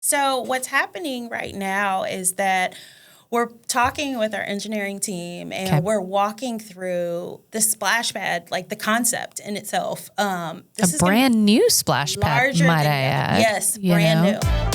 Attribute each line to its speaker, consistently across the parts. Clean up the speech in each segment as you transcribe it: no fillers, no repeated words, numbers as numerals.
Speaker 1: So what's happening right now is that we're talking with our engineering team and we're walking through the splash pad, like the concept in itself.
Speaker 2: This is brand new splash pad, might I add.
Speaker 1: Yes, brand new.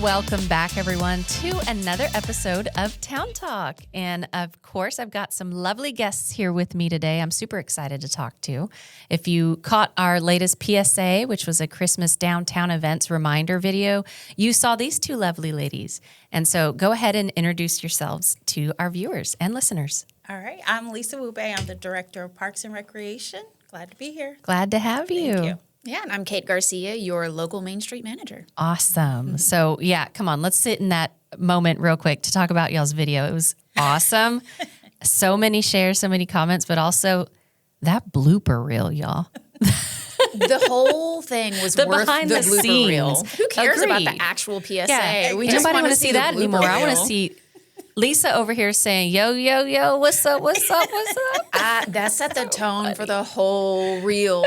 Speaker 2: Welcome back, everyone, to another episode of Town Talk. And of course, I've got some lovely guests here with me today. I'm super excited to talk to. If you caught our latest PSA, which was a Christmas downtown events reminder video, you saw these two lovely ladies. And so go ahead and introduce yourselves to our viewers and listeners.
Speaker 1: All right. I'm Lisa Wube. I'm the Director of Parks and Recreation. Glad to be here.
Speaker 2: Glad to have you.
Speaker 1: Thank you.
Speaker 3: Yeah, and I'm Kate Garcia, your local Main Street manager.
Speaker 2: Awesome. So, yeah, come on, let's sit in that moment real quick to talk about y'all's video. It was awesome. So many shares, so many comments, but also that blooper reel, y'all.
Speaker 3: The whole thing was worth
Speaker 2: behind
Speaker 3: the
Speaker 2: the
Speaker 3: blooper
Speaker 2: scenes.
Speaker 3: Reel. Who cares
Speaker 2: Agreed.
Speaker 3: about the actual PSA?
Speaker 2: Yeah.
Speaker 3: We just
Speaker 2: Nobody
Speaker 3: want to
Speaker 2: see that anymore. I want to see Lisa over here saying, yo, yo, yo, what's up, what's up, what's up?
Speaker 3: That set the tone for the whole reel.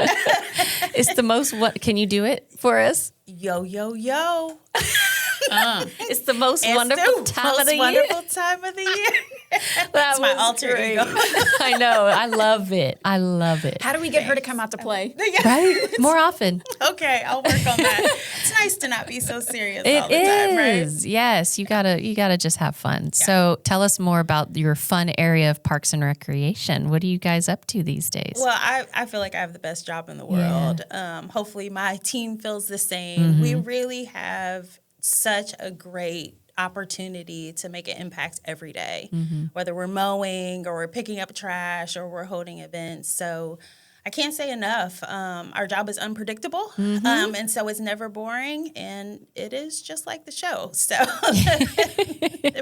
Speaker 2: It's the most, what, can you do it for us?
Speaker 1: Yo, yo, yo.
Speaker 2: It's the most wonderful time of the year.
Speaker 1: Wonderful time of the year. That's my alter ego.
Speaker 2: I know. I love it. I love it.
Speaker 3: How do we get her to come out to play?
Speaker 2: Right? More often.
Speaker 1: Okay, I'll work on that. It's nice to not be so serious all the
Speaker 2: It
Speaker 1: time, right?
Speaker 2: is. Yes, you gotta just have fun. Yeah. So tell us more about your fun area of Parks and Recreation. What are you guys up to these days?
Speaker 1: Well, I feel like I have the best job in the world. Hopefully my team feels the same.
Speaker 2: Mm-hmm.
Speaker 1: We really have such a great opportunity to make an impact every day, whether we're mowing or we're picking up trash or we're holding events. So I can't say enough. Our job is unpredictable, and so it's never boring, and it is just like the show. So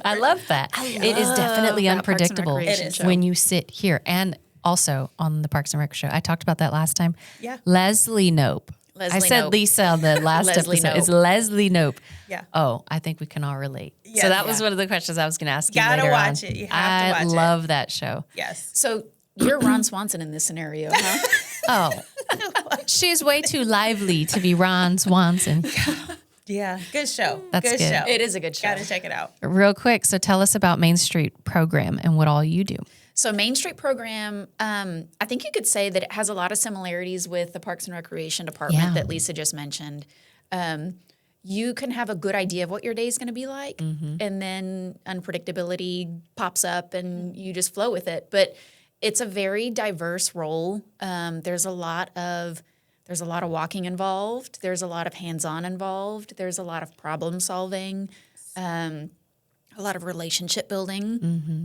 Speaker 2: I love that. It is definitely unpredictable when you sit here. And also on the Parks and Rec show, I talked about that last time.
Speaker 1: Yeah.
Speaker 2: Leslie Knope. I said
Speaker 3: Knope.
Speaker 2: Lisa on the last
Speaker 3: Leslie
Speaker 2: episode.
Speaker 3: Knope.
Speaker 2: It's Leslie Knope.
Speaker 1: Yeah.
Speaker 2: Oh, I think we can all relate.
Speaker 1: Yes.
Speaker 2: So that was one of the questions I was going to ask you
Speaker 1: Gotta
Speaker 2: later
Speaker 1: watch
Speaker 2: on.
Speaker 1: it. You have to watch it.
Speaker 2: I love that show.
Speaker 1: Yes.
Speaker 3: So you're Ron Swanson in this scenario, huh?
Speaker 2: Oh, she's way too lively to be Ron Swanson.
Speaker 1: Yeah. Good show.
Speaker 2: That's good.
Speaker 1: show.
Speaker 3: It is a good show.
Speaker 1: Gotta check it out.
Speaker 2: Real quick, so tell us about Main Street program and what all you do.
Speaker 3: So Main Street program, I think you could say that it has a lot of similarities with the Parks and Recreation department that Lisa just mentioned. You can have a good idea of what your day is going to be like, and then unpredictability pops up and you just flow with it. But it's a very diverse role. There's a lot of walking involved. There's a lot of hands-on involved. There's a lot of problem solving, a lot of relationship building.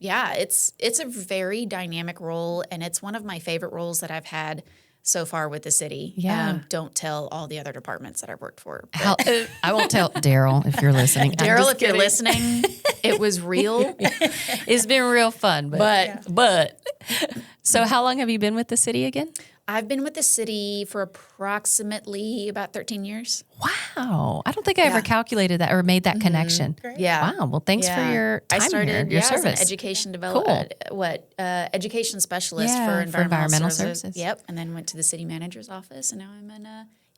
Speaker 3: Yeah, it's a very dynamic role, and it's one of my favorite roles that I've had so far with the city.
Speaker 2: Yeah.
Speaker 3: Don't tell all the other departments that I've worked for.
Speaker 2: I won't tell Daryl if you're listening.
Speaker 3: Daryl, if you're listening, it was real.
Speaker 2: It's been real fun. But so how long have you been with the city again?
Speaker 3: I've been with the city for approximately about 13 years.
Speaker 2: Wow. I don't think I ever calculated that or made that connection.
Speaker 1: Great.
Speaker 3: Yeah.
Speaker 2: Wow. Well, thanks for your time
Speaker 3: I started
Speaker 2: here, your
Speaker 3: as an
Speaker 2: service.
Speaker 3: education development, education specialist for environmental services. Yep. And then went to the city manager's office, and now I'm in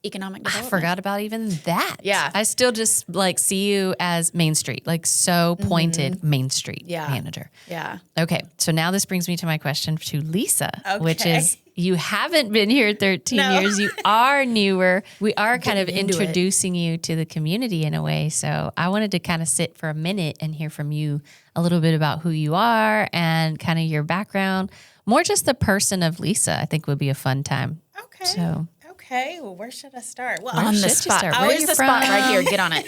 Speaker 3: economic
Speaker 2: I
Speaker 3: development.
Speaker 2: forgot about even that.
Speaker 3: Yeah.
Speaker 2: I still just see you as Main Street, so pointed Main Street manager.
Speaker 3: Yeah.
Speaker 2: Okay. So now this brings me to my question to Lisa, which
Speaker 1: Okay.
Speaker 2: is you haven't been here 13 years. You are newer. We are kind of introducing you to the community in a way. So I wanted to kind of sit for a minute and hear from you a little bit about who you are and kind of your background. More just the person of Lisa, I think would be a fun time.
Speaker 1: Okay.
Speaker 2: So
Speaker 1: Okay. Well, where should I start? Well,
Speaker 3: On
Speaker 2: should
Speaker 3: the
Speaker 2: you
Speaker 3: spot.
Speaker 2: start? Where
Speaker 3: Where's
Speaker 2: you
Speaker 3: the
Speaker 2: from?
Speaker 3: spot right here? Get on it.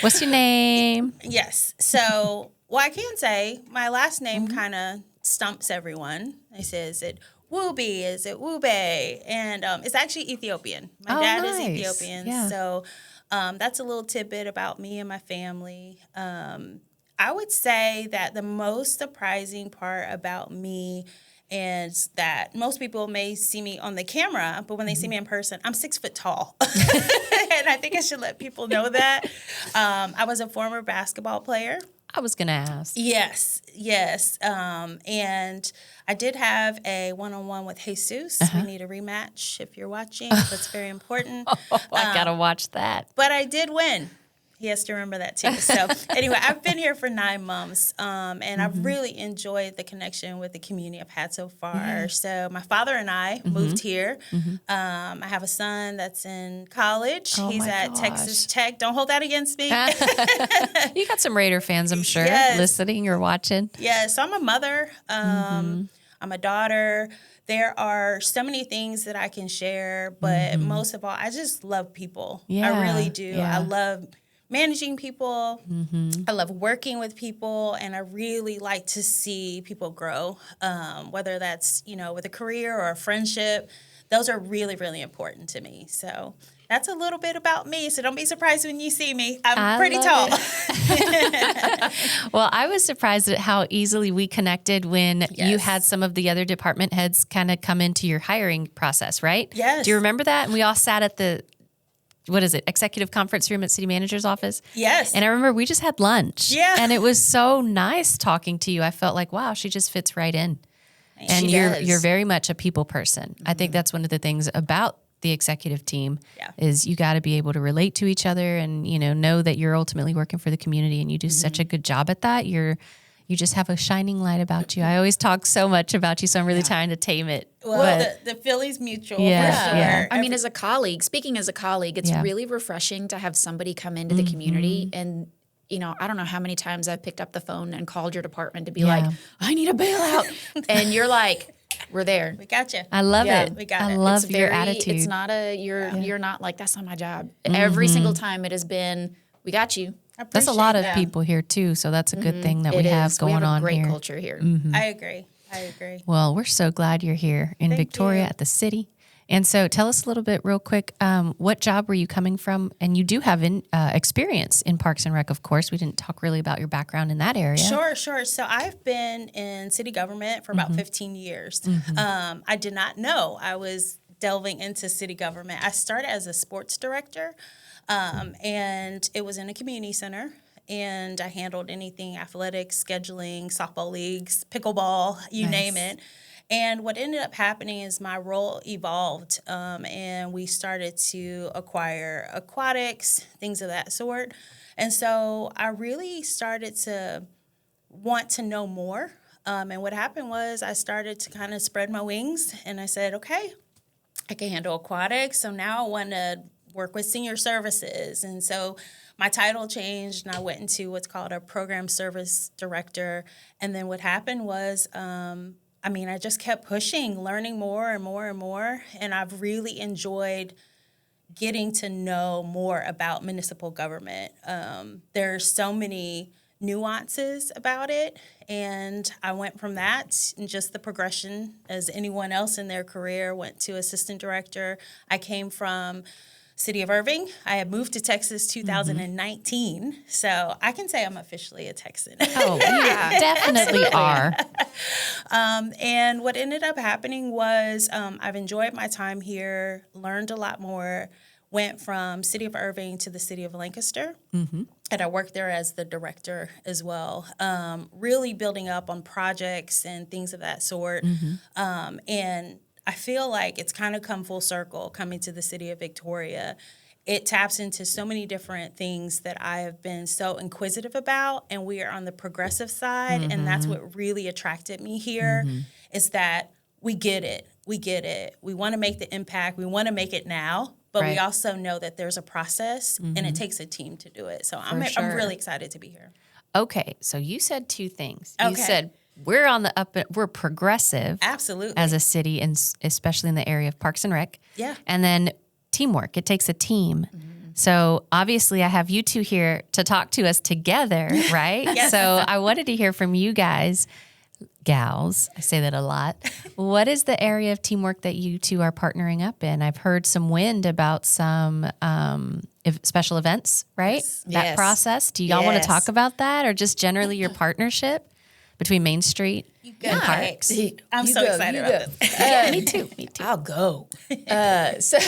Speaker 2: what's your name?
Speaker 1: Yes. So, well, I can say my last name kind of stumps everyone. They say, is it Wube? Is it Wube? And it's actually Ethiopian. My dad is Ethiopian.
Speaker 2: Yeah.
Speaker 1: So that's a little tidbit about me and my family. I would say that the most surprising part about me is that most people may see me on the camera, but when they see me in person, I'm 6 foot tall. And I think I should let people know that. I was a former basketball player.
Speaker 2: I was going to ask.
Speaker 1: Yes. And I did have a one-on-one with Jesus. We need a rematch if you're watching. That's very important.
Speaker 2: I got to watch that.
Speaker 1: But I did win. He has to remember that too. So anyway, I've been here for 9 months, and I've really enjoyed the connection with the community I've had so far. So my father and I moved here. I have a son that's in college. He's at Texas Tech. Don't hold that against me.
Speaker 2: You got some Raider fans, I'm sure, listening or watching.
Speaker 1: Yeah, so I'm a mother. I'm a daughter. There are so many things that I can share, but most of all, I just love people.
Speaker 2: Yeah,
Speaker 1: I really do.
Speaker 2: yeah.
Speaker 1: I love managing people. I love working with people, and I really like to see people grow, whether that's, with a career or a friendship. Those are really, really important to me. So that's a little bit about me. So don't be surprised when you see me. I'm pretty tall.
Speaker 2: Well, I was surprised at how easily we connected when you had some of the other department heads kind of come into your hiring process, right?
Speaker 1: Yes.
Speaker 2: Do you remember that? And we all sat at the executive conference room at city manager's office?
Speaker 1: Yes.
Speaker 2: And I remember we just had lunch.
Speaker 1: Yeah.
Speaker 2: And it was so nice talking to you. I felt like, wow, she just fits right in. And you're very much a people person. I think that's one of the things about the executive team is you got to be able to relate to each other and, know that you're ultimately working for the community, and you do such a good job at that. You just have a shining light about you. I always talk so much about you, so I'm really trying to tame it.
Speaker 1: Well, the feeling's mutual for sure.
Speaker 2: Yeah.
Speaker 3: I mean, speaking as a colleague, it's really refreshing to have somebody come into the community and, I don't know how many times I've picked up the phone and called your department to be like, I need a bailout. And you're like, we're there.
Speaker 1: We got you.
Speaker 2: I love it.
Speaker 1: We got
Speaker 2: I
Speaker 1: it.
Speaker 2: love your attitude.
Speaker 3: It's not you're not like, that's not my job. Every single time it has been, we got you.
Speaker 2: That's a lot of people here too, so that's a good thing that we have going on
Speaker 3: We have a great
Speaker 2: here.
Speaker 3: culture here.
Speaker 1: I agree.
Speaker 2: Well, we're so glad you're here in Victoria at the city. And so tell us a little bit real quick, what job were you coming from? And you do have experience in Parks and Rec, of course. We didn't talk really about your background in that area.
Speaker 1: Sure. So I've been in city government for about 15 years. I did not know I was delving into city government. I started as a sports director, and it was in a community center. And I handled anything athletics, scheduling, softball leagues, pickleball, you name it. And what ended up happening is my role evolved, and we started to acquire aquatics, things of that sort. And so I really started to want to know more. And what happened was I started to kind of spread my wings, and I said, okay, I can handle aquatics. So now I want to work with senior services. And so my title changed, and I went into what's called a program service director. And then what happened was, I just kept pushing, learning more and more and more, and I've really enjoyed getting to know more about municipal government. There's so many nuances about it, and I went from that and just the progression as anyone else in their career, went to assistant director. I came from City of Irving. I had moved to Texas 2019, so I can say I'm officially a Texan.
Speaker 2: Oh, you definitely are.
Speaker 1: And what ended up happening was I've enjoyed my time here, learned a lot more, went from City of Irving to the City of Lancaster, and I worked there as the director as well, really building up on projects and things of that sort. And I feel like it's kind of come full circle coming to the city of Victoria. It taps into so many different things that I have been so inquisitive about, and we are on the progressive side, and that's what really attracted me here, is that we get it. We want to make the impact. We want to make it now, but we also know that there's a process, and it takes a team to do it. So I'm really excited to be here.
Speaker 2: Okay, so you said two things.
Speaker 1: Okay.
Speaker 2: You said we're on the up. We're progressive,
Speaker 1: Absolutely,
Speaker 2: as a city, and especially in the area of Parks and Rec.
Speaker 1: Yeah,
Speaker 2: and then teamwork. It takes a team. So obviously, I have you two here to talk to us together, right?
Speaker 1: Yes.
Speaker 2: So I wanted to hear from you guys, gals. I say that a lot. What is the area of teamwork that you two are partnering up in? I've heard some wind about some special events, right?
Speaker 1: Yes.
Speaker 2: That process. Do y'all want to talk about that, or just generally your partnership? between Main Street and Parks.
Speaker 1: I'm so excited about this.
Speaker 2: Yeah, me too.
Speaker 3: I'll go. So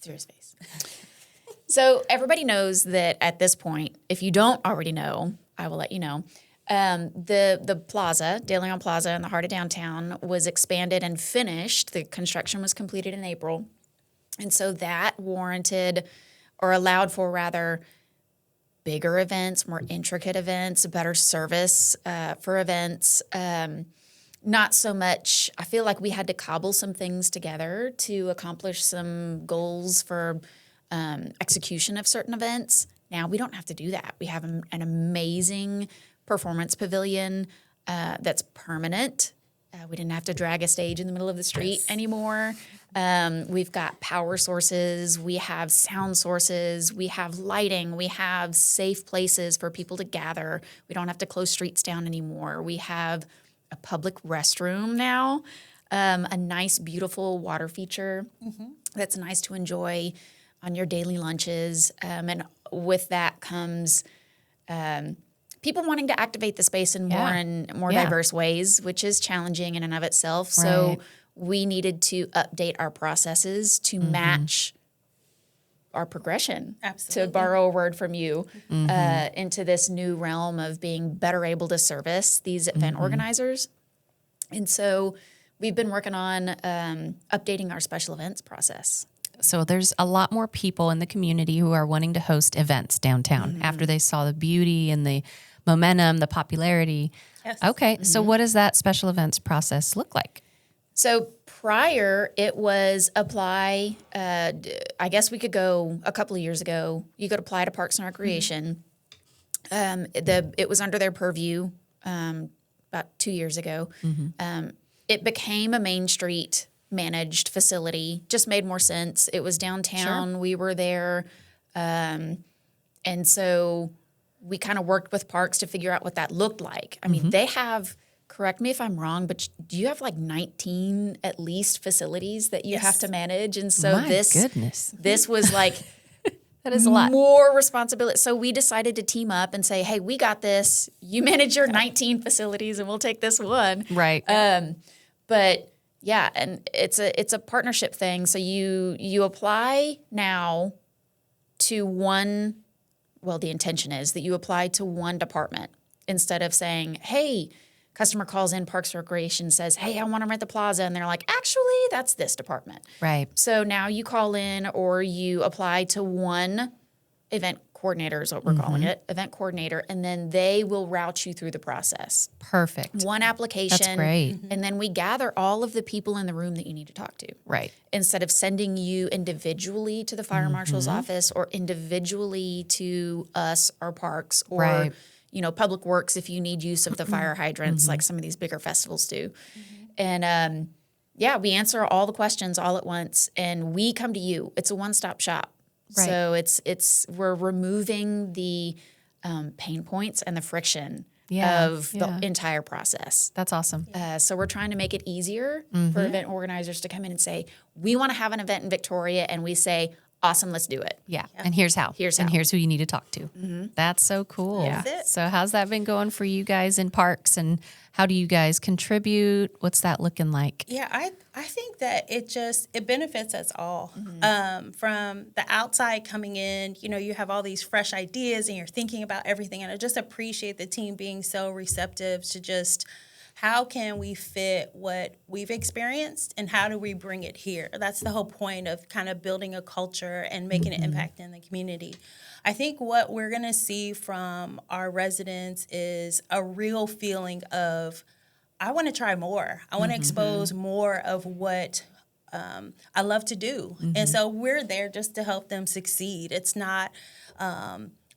Speaker 3: serious face. So everybody knows that at this point, if you don't already know, I will let you know. The plaza, Leon Plaza in the heart of downtown, was expanded and finished. The construction was completed in April. And so that warranted, or allowed for rather, bigger events, more intricate events, better service for events. Not so much, I feel like we had to cobble some things together to accomplish some goals for execution of certain events. Now we don't have to do that. We have an amazing performance pavilion that's permanent. We didn't have to drag a stage in the middle of the street anymore. We've got power sources. We have sound sources. We have lighting. We have safe places for people to gather. We don't have to close streets down anymore. We have a public restroom now, a nice, beautiful water feature that's nice to enjoy on your daily lunches. And with that comes people wanting to activate the space in more diverse ways, which is challenging in and of itself. So we needed to update our processes to match our progression, to borrow a word from you, into this new realm of being better able to service these event organizers. And so we've been working on updating our special events process.
Speaker 2: So there's a lot more people in the community who are wanting to host events downtown after they saw the beauty and the momentum, the popularity.
Speaker 1: Yes.
Speaker 2: Okay, so what does that special events process look like?
Speaker 3: So prior, it was apply. I guess we could go a couple of years ago. You could apply to Parks and Recreation. It was under their purview about 2 years ago. It became a Main Street managed facility. Just made more sense. It was downtown. Sure. We were there, and so we kind of worked with Parks to figure out what that looked like. I mean, they have. Correct me if I'm wrong, but do you have like 19 at least facilities that you have to manage? And so this was like
Speaker 2: that is a lot
Speaker 3: more responsibility. So we decided to team up and say, hey, we got this. You manage your 19 facilities and we'll take this one.
Speaker 2: Right.
Speaker 3: But yeah, and it's a partnership thing. So you apply now to one, well, the intention is that you apply to one department instead of saying, hey, customer calls in, Parks and Recreation says, hey, I want to rent the plaza. And they're like, actually, that's this department.
Speaker 2: Right.
Speaker 3: So now you call in or you apply to one event coordinator is what we're calling it, event coordinator, and then they will route you through the process.
Speaker 2: Perfect.
Speaker 3: One application.
Speaker 2: That's great.
Speaker 3: And then we gather all of the people in the room that you need to talk to.
Speaker 2: Right.
Speaker 3: Instead of sending you individually to the fire marshal's office or individually to us or Parks or Public Works if you need use of the fire hydrants like some of these bigger festivals do. And we answer all the questions all at once and we come to you. It's a one-stop shop. Right. So we're removing the pain points and the friction of the entire process.
Speaker 2: That's awesome.
Speaker 3: So we're trying to make it easier for event organizers to come in and say, we want to have an event in Victoria, and we say, awesome, let's do it.
Speaker 2: Yeah. And here's how. And here's who you need to talk to. That's so cool.
Speaker 3: Yeah.
Speaker 2: So how's that been going for you guys in Parks, and how do you guys contribute? What's that looking like?
Speaker 1: Yeah, I think that it benefits us all. From the outside coming in, you have all these fresh ideas and you're thinking about everything. And I just appreciate the team being so receptive to just how can we fit what we've experienced and how do we bring it here? That's the whole point of kind of building a culture and making an impact in the community. I think what we're going to see from our residents is a real feeling of, I want to try more. I want to expose more of what I love to do. And so we're there just to help them succeed. It's not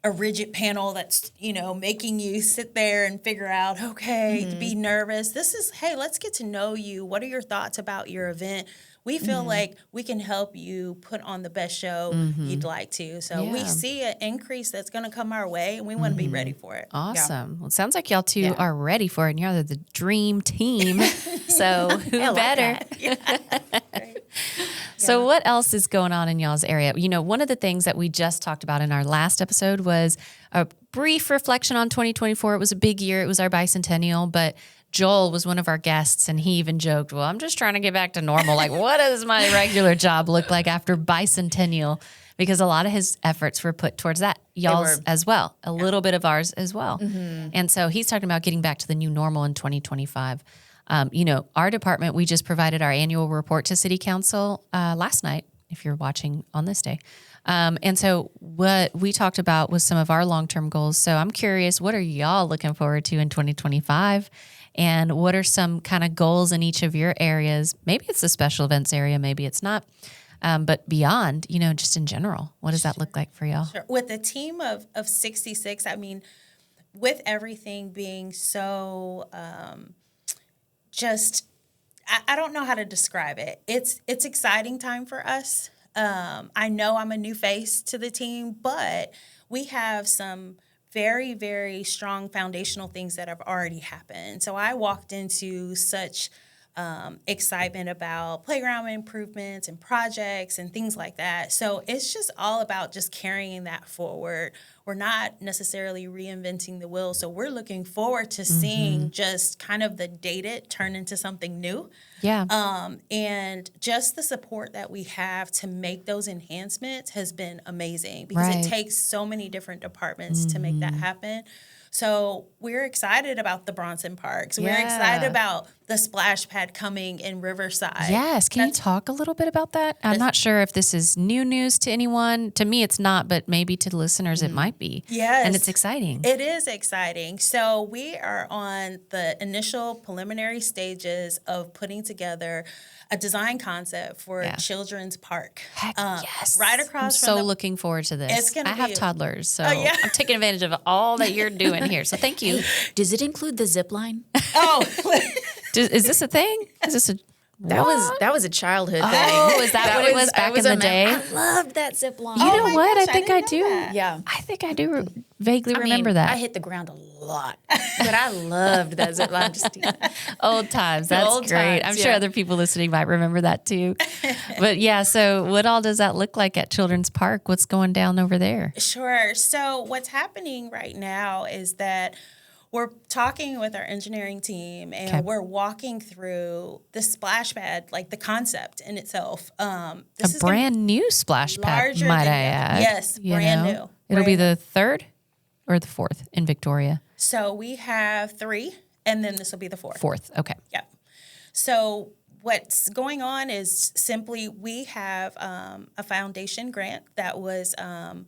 Speaker 1: a rigid panel that's, making you sit there and figure out, okay, be nervous. This is, hey, let's get to know you. What are your thoughts about your event? We feel like we can help you put on the best show you'd like to. So we see an increase that's going to come our way, and we want to be ready for it.
Speaker 2: Awesome. Yeah. Well, it sounds like y'all two are ready for it, and you're the dream team. So who better? So what else is going on in y'all's area? One of the things that we just talked about in our last episode was brief reflection on 2024. It was a big year. It was our bicentennial, but Joel was one of our guests, and he even joked, well, I'm just trying to get back to normal. Like, what does my regular job look like after bicentennial? Because a lot of his efforts were put towards that. Y'all's as well. A little bit of ours as well. And so he's talking about getting back to the new normal in 2025. Our department, we just provided our annual report to City Council last night, if you're watching on this day. And so what we talked about was some of our long-term goals. So I'm curious, what are y'all looking forward to in 2025? And what are some kind of goals in each of your areas? Maybe it's the special events area, maybe it's not. But beyond, just in general, what does that look like for y'all?
Speaker 1: Sure. With a team of 66, I mean, with everything being so I don't know how to describe it. It's exciting time for us. I know I'm a new face to the team, but we have some very, very strong foundational things that have already happened. So I walked into such excitement about playground improvements and projects and things like that. So it's just all about just carrying that forward. We're not necessarily reinventing the wheel. So we're looking forward to seeing just kind of the dated turn into something new.
Speaker 2: Yeah.
Speaker 1: And just the support that we have to make those enhancements has been amazing because
Speaker 2: Right.
Speaker 1: it takes so many different departments to make that happen. So we're excited about the Bronson Parks. We're excited about the splash pad coming in Riverside.
Speaker 2: Yes. Can you talk a little bit about that? I'm not sure if this is new news to anyone. To me, it's not, but maybe to the listeners, it might be.
Speaker 1: Yes.
Speaker 2: And it's exciting.
Speaker 1: It is exciting. So we are on the initial preliminary stages of putting together a design concept for Children's Park.
Speaker 2: Heck, yes.
Speaker 1: Right
Speaker 2: I'm
Speaker 1: across from
Speaker 2: so looking forward to this.
Speaker 1: It's gonna
Speaker 2: I have
Speaker 1: be-
Speaker 2: toddlers, so
Speaker 1: yeah.
Speaker 2: I'm taking advantage of all that you're doing here. So thank you.
Speaker 3: Does it include the zip line?
Speaker 1: Oh,
Speaker 2: Is this a thing? Is this a
Speaker 3: That was a childhood thing.
Speaker 2: Oh, is that what it was back in the day?
Speaker 3: I loved that zip line.
Speaker 2: You know
Speaker 1: my
Speaker 2: what?
Speaker 1: gosh,
Speaker 2: I think
Speaker 1: I
Speaker 2: I
Speaker 1: didn't
Speaker 2: do.
Speaker 1: know that.
Speaker 3: Yeah.
Speaker 2: I think I do vaguely
Speaker 3: I mean,
Speaker 2: remember that.
Speaker 3: I hit the ground a lot, but I loved that zip line.
Speaker 2: Old times. That's
Speaker 3: old
Speaker 2: great.
Speaker 3: times,
Speaker 2: I'm sure
Speaker 3: yeah.
Speaker 2: other people listening might remember that too. But yeah, so what all does that look like at Children's Park? What's going down over there?
Speaker 1: Sure. So what's happening right now is that we're talking with our engineering team and
Speaker 2: Okay.
Speaker 1: we're walking through the splash pad, like the concept in itself. This
Speaker 2: A
Speaker 1: is gonna
Speaker 2: brand new splash pad,
Speaker 1: larger
Speaker 2: might
Speaker 1: than
Speaker 2: I
Speaker 1: that.
Speaker 2: add.
Speaker 1: Yes,
Speaker 2: you
Speaker 1: brand
Speaker 2: know?
Speaker 1: new.
Speaker 2: It'll be
Speaker 1: Brand
Speaker 2: the third or the fourth in Victoria?
Speaker 1: So we have 3, and then this will be the 4th.
Speaker 2: Fourth. Okay.
Speaker 1: Yep. So what's going on is simply we have a foundation grant that was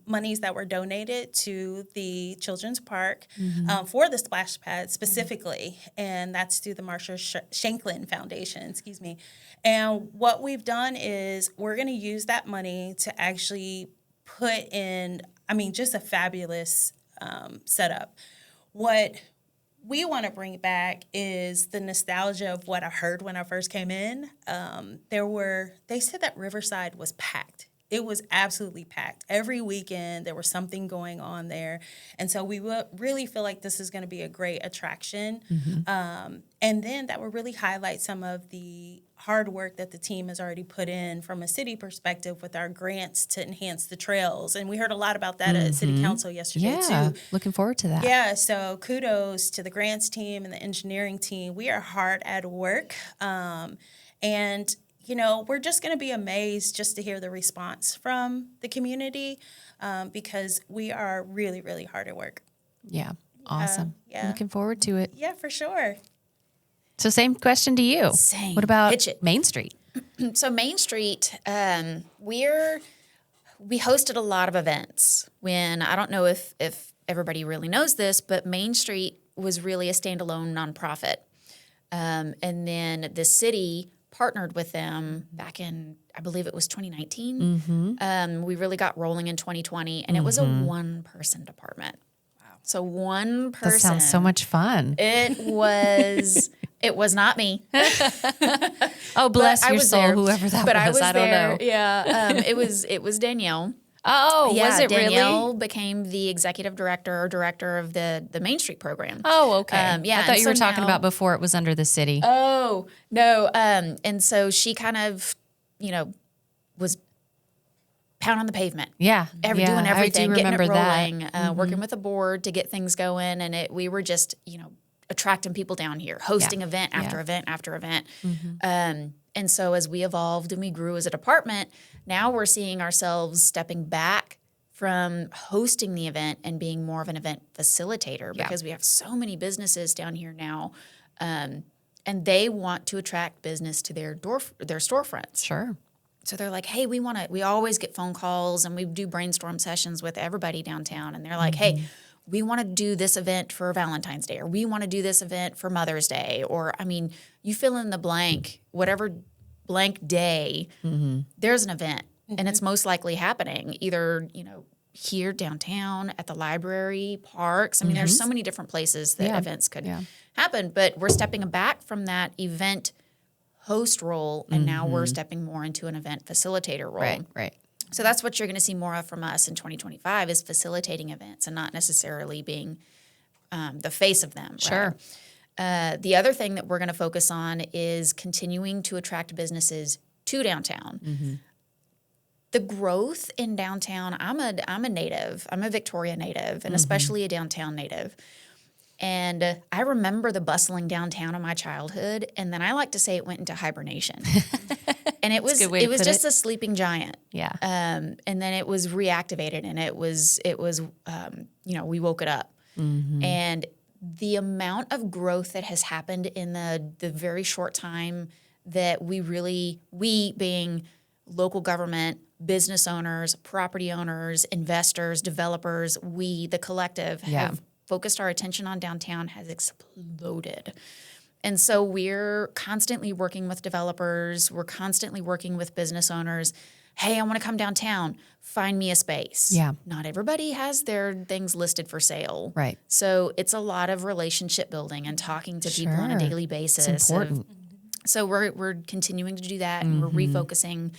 Speaker 1: monies that were donated to the Children's Park for the splash pad specifically, and that's through the Marsha Shanklin Foundation, excuse me. And what we've done is we're going to use that money to actually put in, just a fabulous setup. What we want to bring back is the nostalgia of what I heard when I first came in. They said that Riverside was packed. It was absolutely packed. Every weekend there was something going on there. And so we really feel like this is going to be a great attraction. And then that will really highlight some of the hard work that the team has already put in from a city perspective with our grants to enhance the trails. And we heard a lot about that at City Council yesterday
Speaker 2: Yeah.
Speaker 1: too.
Speaker 2: Looking forward to that.
Speaker 1: Yeah, so kudos to the grants team and the engineering team. We are hard at work. And, we're just going to be amazed just to hear the response from the community because we are really, really hard at work.
Speaker 2: Yeah. Awesome.
Speaker 1: yeah.
Speaker 2: Looking forward to it.
Speaker 1: Yeah, for sure.
Speaker 2: So same question to you.
Speaker 3: Same.
Speaker 2: What about
Speaker 3: Pitch it.
Speaker 2: Main Street?
Speaker 3: So Main Street, we hosted a lot of events. When I don't know if everybody really knows this, but Main Street was really a standalone nonprofit, and then the city partnered with them back in, I believe it was 2019. We really got rolling in 2020, and it was a one-person department. Wow! So one person.
Speaker 2: That sounds so much fun.
Speaker 3: It was. It was not me.
Speaker 2: Oh, bless
Speaker 3: I
Speaker 2: your
Speaker 3: was
Speaker 2: soul,
Speaker 3: there.
Speaker 2: whoever that
Speaker 3: But
Speaker 2: was.
Speaker 3: I was
Speaker 2: don't
Speaker 3: there.
Speaker 2: know.
Speaker 3: Yeah, it was Danielle.
Speaker 2: Oh,
Speaker 3: Yeah,
Speaker 2: was it
Speaker 3: Danielle
Speaker 2: really?
Speaker 3: became the executive director or director of the Main Street program.
Speaker 2: Oh, okay.
Speaker 3: Yeah,
Speaker 2: I thought
Speaker 3: and
Speaker 2: you
Speaker 3: so
Speaker 2: were talking
Speaker 3: now-
Speaker 2: about before it was under the city.
Speaker 3: Oh no, and so she kind of, was pound on the pavement.
Speaker 2: Yeah.
Speaker 3: Doing
Speaker 2: I
Speaker 3: everything,
Speaker 2: do
Speaker 3: getting it
Speaker 2: remember
Speaker 3: rolling,
Speaker 2: that.
Speaker 3: working with a board to get things going. And we were just, attracting people down here, hosting event after event after event. And so as we evolved and we grew as a department, now we're seeing ourselves stepping back from hosting the event and being more of an event facilitator because we have so many businesses down here now, and they want to attract business to their storefronts.
Speaker 2: Sure.
Speaker 3: So they're like, hey, we always get phone calls and we do brainstorm sessions with everybody downtown. And they're like, hey, we want to do this event for Valentine's Day, or we want to do this event for Mother's Day. Or, you fill in the blank, whatever blank day, there's an event. And it's most likely happening either, here downtown, at the library, parks. There's so many different places that events could happen. But we're stepping back from that event host role, and now we're stepping more into an event facilitator role.
Speaker 2: Right.
Speaker 3: So that's what you're going to see more of from us in 2025 is facilitating events and not necessarily being the face of them.
Speaker 2: Sure.
Speaker 3: The other thing that we're going to focus on is continuing to attract businesses to downtown. The growth in downtown, I'm a native. I'm a Victoria native, and especially a downtown native. And I remember the bustling downtown of my childhood, and then I like to say it went into hibernation. And it was just a sleeping giant.
Speaker 2: Yeah.
Speaker 3: And then it was reactivated, and it was we woke it up. And the amount of growth that has happened in the very short time that we being local government, business owners, property owners, investors, developers, the collective have focused our attention on downtown has exploded. And so we're constantly working with developers. We're constantly working with business owners. Hey, I want to come downtown. Find me a space.
Speaker 2: Yeah.
Speaker 3: Not everybody has their things listed for sale.
Speaker 2: Right.
Speaker 3: So it's a lot of relationship building and talking to people on a daily basis.
Speaker 2: It's important.
Speaker 3: So we're continuing to do that, and we're refocusing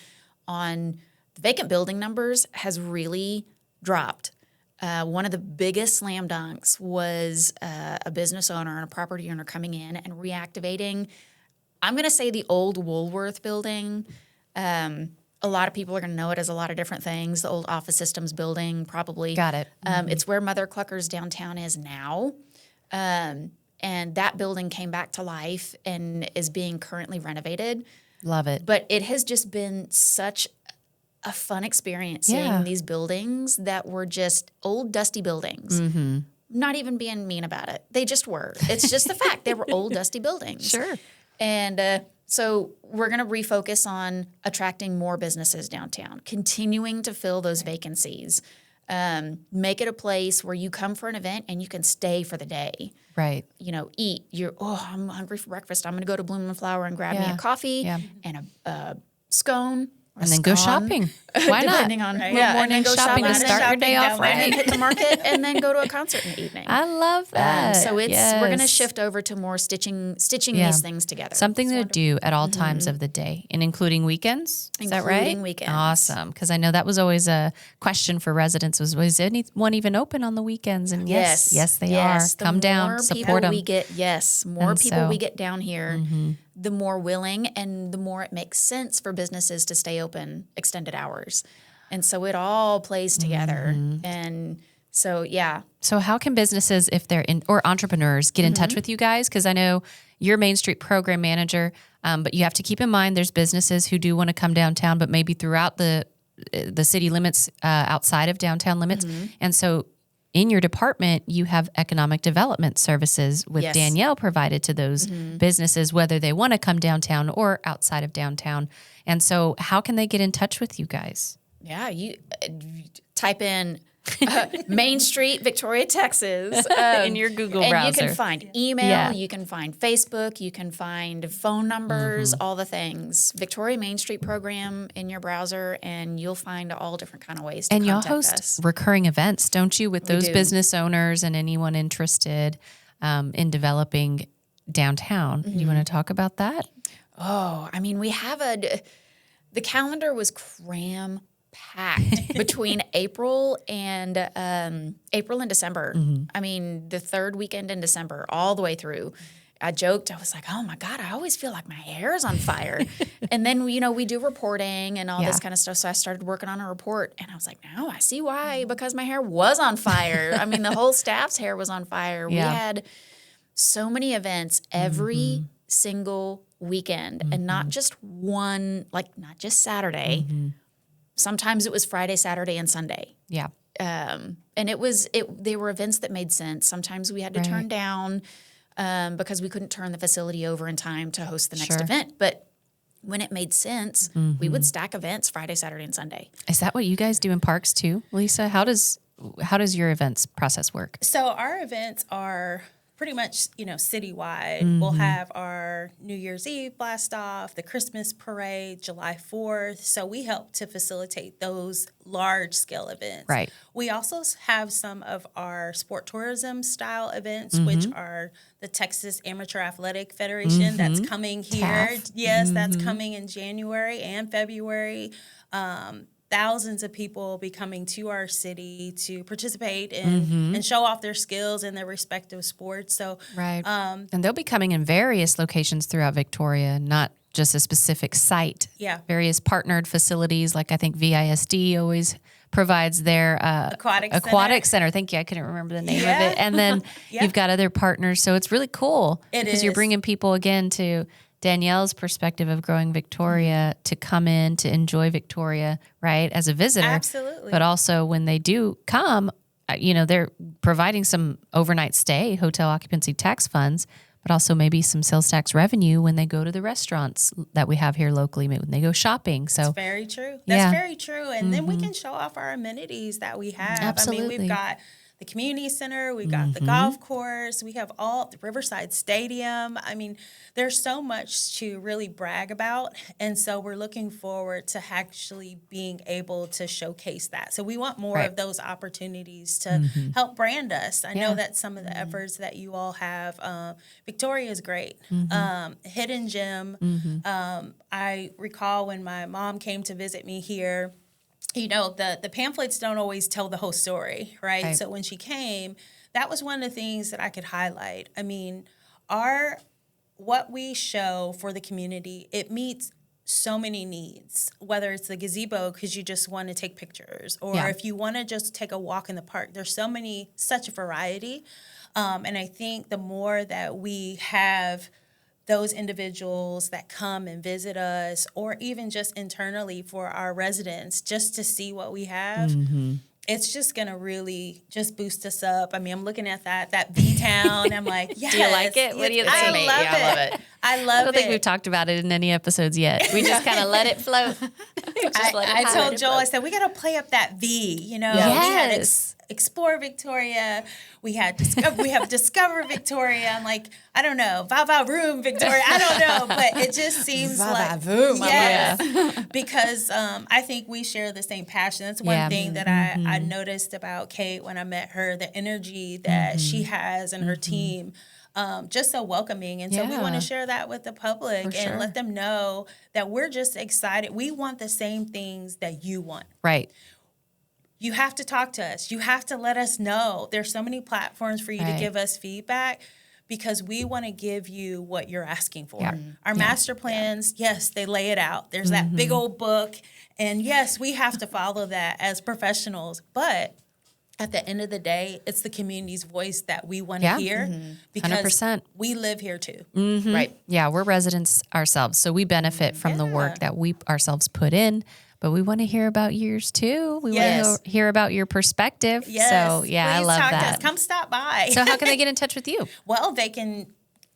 Speaker 3: on the vacant building numbers has really dropped. One of the biggest slam dunks was a business owner and a property owner coming in and reactivating, I'm going to say the old Woolworth building. A lot of people are going to know it as a lot of different things. The old Office Systems building, probably.
Speaker 2: Got it.
Speaker 3: It's where Mother Clucker's downtown is now. And that building came back to life and is being currently renovated.
Speaker 2: Love it.
Speaker 3: But it has just been such a fun experience seeing these buildings that were just old, dusty buildings. Not even being mean about it. They just were. It's just the fact. They were old, dusty buildings.
Speaker 2: Sure.
Speaker 3: And so we're going to refocus on attracting more businesses downtown, continuing to fill those vacancies, make it a place where you come for an event and you can stay for the day.
Speaker 2: Right.
Speaker 3: Eat. I'm hungry for breakfast. I'm going to go to Bloom and Flower and grab me a coffee and a scone.
Speaker 2: And then go shopping. Why not?
Speaker 3: Depending on
Speaker 2: morning shopping to start your day off right.
Speaker 3: And hit the market and then go to a concert in the evening.
Speaker 2: I love that.
Speaker 3: So we're going to shift over to more stitching these things together.
Speaker 2: Something to do at all times of the day, and including weekends. Is that right?
Speaker 3: Including weekends.
Speaker 2: Awesome. Because I know that was always a question for residents: was anyone even open on the weekends? And yes, they are. Come down, support them.
Speaker 3: More people we get down here, the more willing and the more it makes sense for businesses to stay open extended hours. And so it all plays together. And so,
Speaker 2: So how can businesses, if they're or entrepreneurs, get in touch with you guys? Because I know you're Main Street program manager, but you have to keep in mind there's businesses who do want to come downtown, but maybe throughout the city limits, outside of downtown limits. And so in your department, you have economic development services with Danielle provided to those businesses, whether they want to come downtown or outside of downtown. And so how can they get in touch with you guys?
Speaker 3: Yeah, you type in Main Street, Victoria, Texas.
Speaker 2: In your Google
Speaker 3: and
Speaker 2: browser.
Speaker 3: You can find email, you can find Facebook, you can find phone numbers, all the things. Victoria Main Street program in your browser, and you'll find all different kind of ways to contact us.
Speaker 2: And y'all host recurring events, don't you, with those business owners and anyone interested in developing downtown. You want to talk about that?
Speaker 3: Oh, we have the calendar was cram-packed between April and December. The third weekend in December, all the way through. I joked, I was like, oh my God, I always feel like my hair is on fire. And then, we do reporting and all this kind of stuff. So I started working on a report and I was like, no, I see why, because my hair was on fire. I mean, the whole staff's hair was on fire. We had so many events every single weekend and not just one, like not just Saturday. Sometimes it was Friday, Saturday, and Sunday.
Speaker 2: Yeah.
Speaker 3: And they were events that made sense. Sometimes we had to turn down because we couldn't turn the facility over in time to host the next event. But when it made sense, we would stack events Friday, Saturday, and Sunday.
Speaker 2: Is that what you guys do in parks too, Lisa? How does your events process work?
Speaker 1: So our events are pretty much, citywide. We'll have our New Year's Eve blast off, the Christmas parade, July 4th. So we help to facilitate those large scale events.
Speaker 2: Right.
Speaker 1: We also have some of our sport tourism style events, which are the Texas Amateur Athletic Federation that's coming here.
Speaker 2: TAF.
Speaker 1: Yes, that's coming in January and February. Thousands of people will be coming to our city to participate and show off their skills in their respective sports. So,
Speaker 2: and they'll be coming in various locations throughout Victoria, not just a specific site.
Speaker 1: Yeah.
Speaker 2: Various partnered facilities, like I think VISD always provides their aquatic center. Thank you. I couldn't remember the name of it. And then you've got other partners. So it's really cool because you're bringing people again to Danielle's perspective of growing Victoria to come in to enjoy Victoria, right, as a visitor.
Speaker 1: Absolutely.
Speaker 2: But also when they do come, they're providing some overnight stay, hotel occupancy tax funds, but also maybe some sales tax revenue when they go to the restaurants that we have here locally, when they go shopping. So
Speaker 1: that's very true. That's very true. And then we can show off our amenities that we have.
Speaker 2: Absolutely.
Speaker 1: I mean, we've got the community center, we've got the golf course, we have all the Riverside Stadium. I mean, there's so much to really brag about. And so we're looking forward to actually being able to showcase that. So we want more of those opportunities to help brand us. I know that some of the efforts that you all have, Victoria is great. Hidden Gem. I recall when my mom came to visit me here, the pamphlets don't always tell the whole story, right? So when she came, that was one of the things that I could highlight. I mean, what we show for the community, it meets so many needs, whether it's the gazebo because you just want to take pictures, or if you want to just take a walk in the park. There's such a variety. And I think the more that we have those individuals that come and visit us, or even just internally for our residents, just to see what we have, it's just going to really just boost us up. I mean, I'm looking at that V-Town. I'm like, yes.
Speaker 2: Do you like it? What do you think?
Speaker 1: I love it. I
Speaker 2: don't think we've talked about it in any episodes yet. We just kind of let it float.
Speaker 1: I told Joel, I said, we got to play up that V, We had Explore Victoria. We have Discover Victoria. I'm like, I don't know, Va Room Victoria. I don't know, but it just seems like because I think we share the same passion. That's one thing that I noticed about Kate when I met her, the energy that she has and her team. Just so welcoming. And so we want to share that with the public and let them know that we're just excited. We want the same things that you want.
Speaker 2: Right.
Speaker 1: You have to talk to us. You have to let us know. There's so many platforms for you to give us feedback because we want to give you what you're asking for. Yeah. Our master plans, yes, they lay it out. There's that big old book. And yes, we have to follow that as professionals. But at the end of the day, it's the community's voice that we want to hear because
Speaker 2: 100%.
Speaker 1: We live here too.
Speaker 2: Right. Yeah, we're residents ourselves. So we benefit from the work that we ourselves put in. But we want to hear about yours too. We want to hear about your perspective.
Speaker 1: Yes.
Speaker 2: So yeah,
Speaker 1: Please
Speaker 2: I love
Speaker 1: talk
Speaker 2: that.
Speaker 1: to us. Come stop by.
Speaker 2: So how can they get in touch with you?
Speaker 1: Well, they can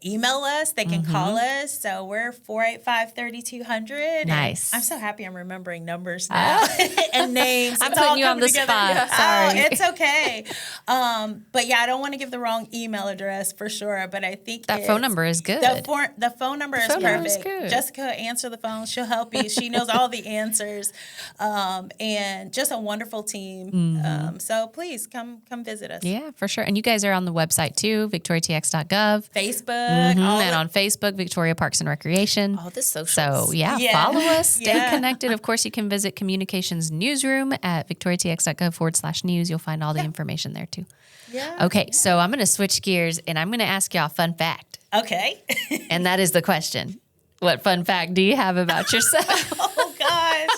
Speaker 1: email us. They can call us. So we're 485-3200.
Speaker 2: Nice.
Speaker 1: I'm so happy I'm remembering numbers now and names.
Speaker 2: I'm putting you on the spot. Sorry.
Speaker 1: Oh, it's okay. But yeah, I don't want to give the wrong email address for sure. But I think
Speaker 2: that phone number is good.
Speaker 1: The phone number is perfect.
Speaker 2: Good.
Speaker 1: Jessica, answer the phone. She'll help you. She knows all the answers. And just a wonderful team. So please come visit us.
Speaker 2: Yeah, for sure. And you guys are on the website too, victoriatx.gov.
Speaker 1: Facebook. Facebook.
Speaker 2: And on Facebook, Victoria Parks and Recreation.
Speaker 3: All the socials.
Speaker 2: So
Speaker 1: Yeah.
Speaker 2: follow us, stay
Speaker 1: Yeah.
Speaker 2: connected. Of course, you can visit Communications Newsroom at victoriatx.gov/news. You'll find all the information there too.
Speaker 1: Yeah.
Speaker 2: Okay, so I'm going to switch gears and I'm going to ask y'all a fun fact.
Speaker 1: Okay.
Speaker 2: And that is the question. What fun fact do you have about yourself?
Speaker 1: Oh, gosh.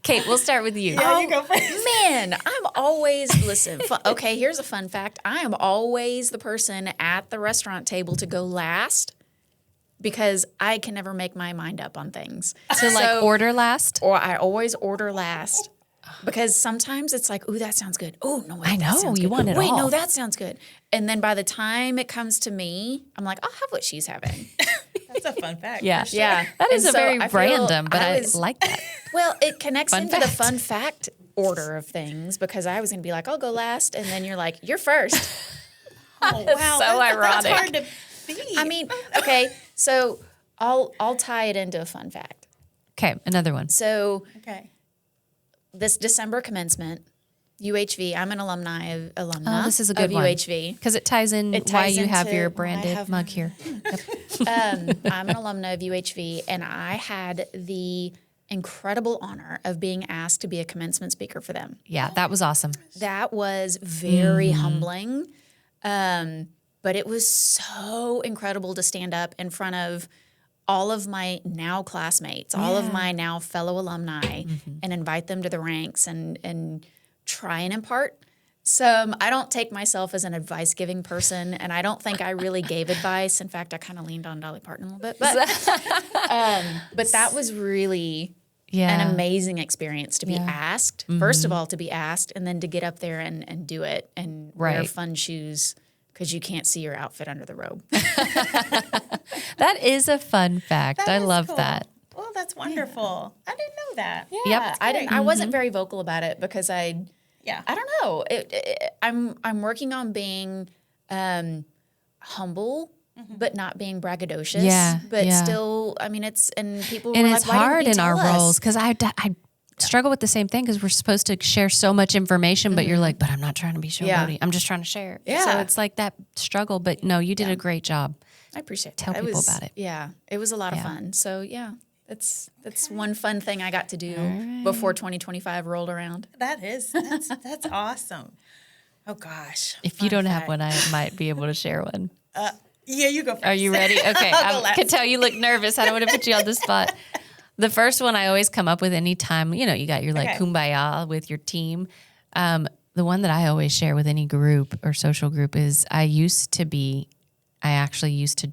Speaker 2: Kate, we'll start with you.
Speaker 1: Yeah, you go first.
Speaker 3: Man, I'm always, okay, here's a fun fact. I am always the person at the restaurant table to go last because I can never make my mind up on things.
Speaker 2: To order last?
Speaker 3: Or I always order last. Because sometimes it's like, ooh, that sounds good. Oh, no, wait,
Speaker 2: I know,
Speaker 3: that sounds
Speaker 2: you
Speaker 3: good.
Speaker 2: want it
Speaker 3: Wait,
Speaker 2: all.
Speaker 3: no, that sounds good. And then by the time it comes to me, I'm like, I'll have what she's having.
Speaker 1: That's a fun fact.
Speaker 2: Yeah.
Speaker 1: for sure.
Speaker 3: Yeah.
Speaker 2: That is
Speaker 3: And
Speaker 2: a
Speaker 3: so
Speaker 2: very
Speaker 3: I feel
Speaker 2: random, but I
Speaker 3: was-
Speaker 2: like that.
Speaker 3: Well, it connects
Speaker 2: Fun
Speaker 3: into the
Speaker 2: fact.
Speaker 3: fun fact order of things because I was going to be like, I'll go last. And then you're like, you're first.
Speaker 1: Oh, wow.
Speaker 2: so
Speaker 1: That's
Speaker 2: ironic.
Speaker 1: hard to beat.
Speaker 3: I mean, okay, so I'll tie it into a fun fact.
Speaker 2: Okay, another one.
Speaker 3: So
Speaker 1: okay.
Speaker 3: this December commencement, UHV, I'm an alumna
Speaker 2: Oh, this is a good
Speaker 3: of
Speaker 2: one.
Speaker 3: UHV.
Speaker 2: Because it ties in
Speaker 3: It
Speaker 2: why
Speaker 3: ties
Speaker 2: you have
Speaker 3: into
Speaker 2: your
Speaker 3: why I
Speaker 2: branded
Speaker 3: have
Speaker 2: mug
Speaker 3: my-
Speaker 2: here.
Speaker 3: I'm an alumna of UHV, and I had the incredible honor of being asked to be a commencement speaker for them.
Speaker 2: Yeah, that was awesome.
Speaker 3: That was very humbling, but it was so incredible to stand up in front of all of my now classmates, all of my now fellow alumni, and invite them to the ranks and try and impart some. I don't take myself as an advice-giving person, and I don't think I really gave advice. In fact, I kind of leaned on Dolly Parton a little bit, but that was really
Speaker 2: Yeah.
Speaker 3: an amazing experience to be
Speaker 2: Yeah.
Speaker 3: asked. First of all, to be asked, and then to get up there and do it and wear
Speaker 2: Right.
Speaker 3: fun shoes because you can't see your outfit under the robe.
Speaker 2: That is a fun fact.
Speaker 1: That
Speaker 2: I
Speaker 1: is
Speaker 2: love
Speaker 1: cool.
Speaker 2: that.
Speaker 1: Well, that's wonderful. I didn't know that.
Speaker 2: Yep.
Speaker 3: I wasn't very vocal about it because I
Speaker 1: Yeah.
Speaker 3: don't know. I'm working on being humble, but not being braggadocious.
Speaker 2: Yeah,
Speaker 3: But
Speaker 2: yeah.
Speaker 3: still, I mean, and people
Speaker 2: And
Speaker 3: were
Speaker 2: it's
Speaker 3: like, why
Speaker 2: hard
Speaker 3: didn't
Speaker 2: in
Speaker 3: you
Speaker 2: our
Speaker 3: tell us?
Speaker 2: roles because I struggle with the same thing because we're supposed to share so much information, but you're like, but I'm not trying to be showboaty. I'm just trying to share.
Speaker 3: Yeah.
Speaker 2: So it's like that struggle, but no, you did a great job.
Speaker 3: I appreciate
Speaker 2: Tell
Speaker 3: that.
Speaker 2: people about it.
Speaker 3: Yeah, it was a lot of
Speaker 2: Yeah.
Speaker 3: fun. So yeah, that's one fun thing I got to do before 2025 rolled around.
Speaker 1: That's awesome. Oh gosh.
Speaker 2: If you
Speaker 1: Fun
Speaker 2: don't have
Speaker 1: fact.
Speaker 2: one, I might be able to share one.
Speaker 1: Yeah, you go first.
Speaker 2: Are you ready? Okay.
Speaker 1: I'll go
Speaker 2: I
Speaker 1: last.
Speaker 2: can tell you look nervous. I don't want to put you on the spot. The first one I always come up with anytime, you got your like
Speaker 1: Okay.
Speaker 2: kumbaya with your team. The one that I always share with any group or social group is I actually used to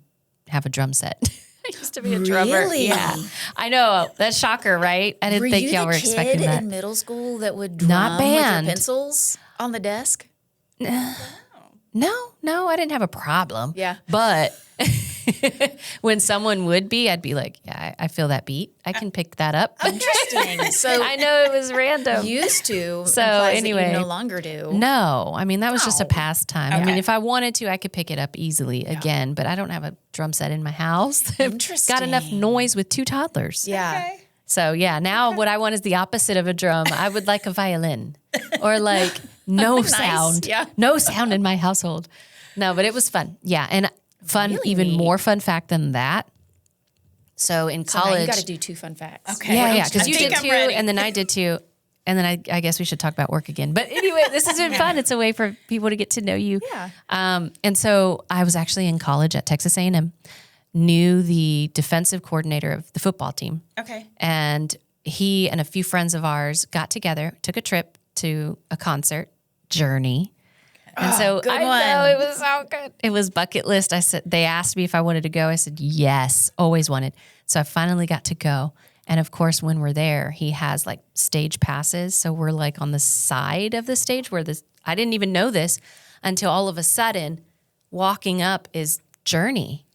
Speaker 2: have a drum set. I used to be a drummer.
Speaker 3: Really?
Speaker 2: Yeah. I know. That's shocker, right? I didn't think
Speaker 3: you
Speaker 2: y'all
Speaker 3: the
Speaker 2: were expecting
Speaker 3: kid
Speaker 2: that.
Speaker 3: in middle school that would drum
Speaker 2: Not
Speaker 3: with your
Speaker 2: band.
Speaker 3: pencils on the desk?
Speaker 2: No, I didn't have a problem.
Speaker 3: Yeah.
Speaker 2: But when someone would be, I'd be like, yeah, I feel that beat. I can pick that up.
Speaker 3: Interesting. So
Speaker 2: I know it was random.
Speaker 3: used to
Speaker 2: So,
Speaker 3: implies
Speaker 2: anyway.
Speaker 3: that you no longer do.
Speaker 2: No, I mean, that was just a
Speaker 3: Oh.
Speaker 2: pastime. I mean,
Speaker 1: Okay.
Speaker 2: if I wanted to, I could pick it up easily again, but I don't have a drum set in my house. Got enough
Speaker 3: Interesting.
Speaker 2: noise with 2 toddlers.
Speaker 3: Yeah.
Speaker 1: Okay.
Speaker 2: So, yeah, now what I want is the opposite of a drum. I would like a violin or like no sound.
Speaker 3: Yeah.
Speaker 2: No sound in my household. No, but it was fun. Yeah. And fun,
Speaker 3: Really
Speaker 2: even
Speaker 3: neat.
Speaker 2: more fun fact than that. So in
Speaker 3: So now
Speaker 2: college.
Speaker 3: you got to do 2 fun facts.
Speaker 1: Okay.
Speaker 2: Yeah,
Speaker 1: I
Speaker 2: because you
Speaker 1: think
Speaker 2: did
Speaker 1: I'm
Speaker 2: 2,
Speaker 1: ready.
Speaker 2: and then I did 2. And then I guess we should talk about work again. But anyway, this has been fun. It's a way for people to get to know you.
Speaker 3: Yeah.
Speaker 2: And so I was actually in college at Texas A&M, knew the defensive coordinator of the football team.
Speaker 1: Okay.
Speaker 2: And he and a few friends of ours got together, took a trip to a concert, Journey. And so
Speaker 3: good
Speaker 2: I
Speaker 3: one.
Speaker 2: know it was so good. It was bucket list. I said, they asked me if I wanted to go. I said, yes, always wanted. So I finally got to go. And of course, when we're there, he has like stage passes. So we're like on the side of the stage where I didn't even know this until all of a sudden walking up is Journey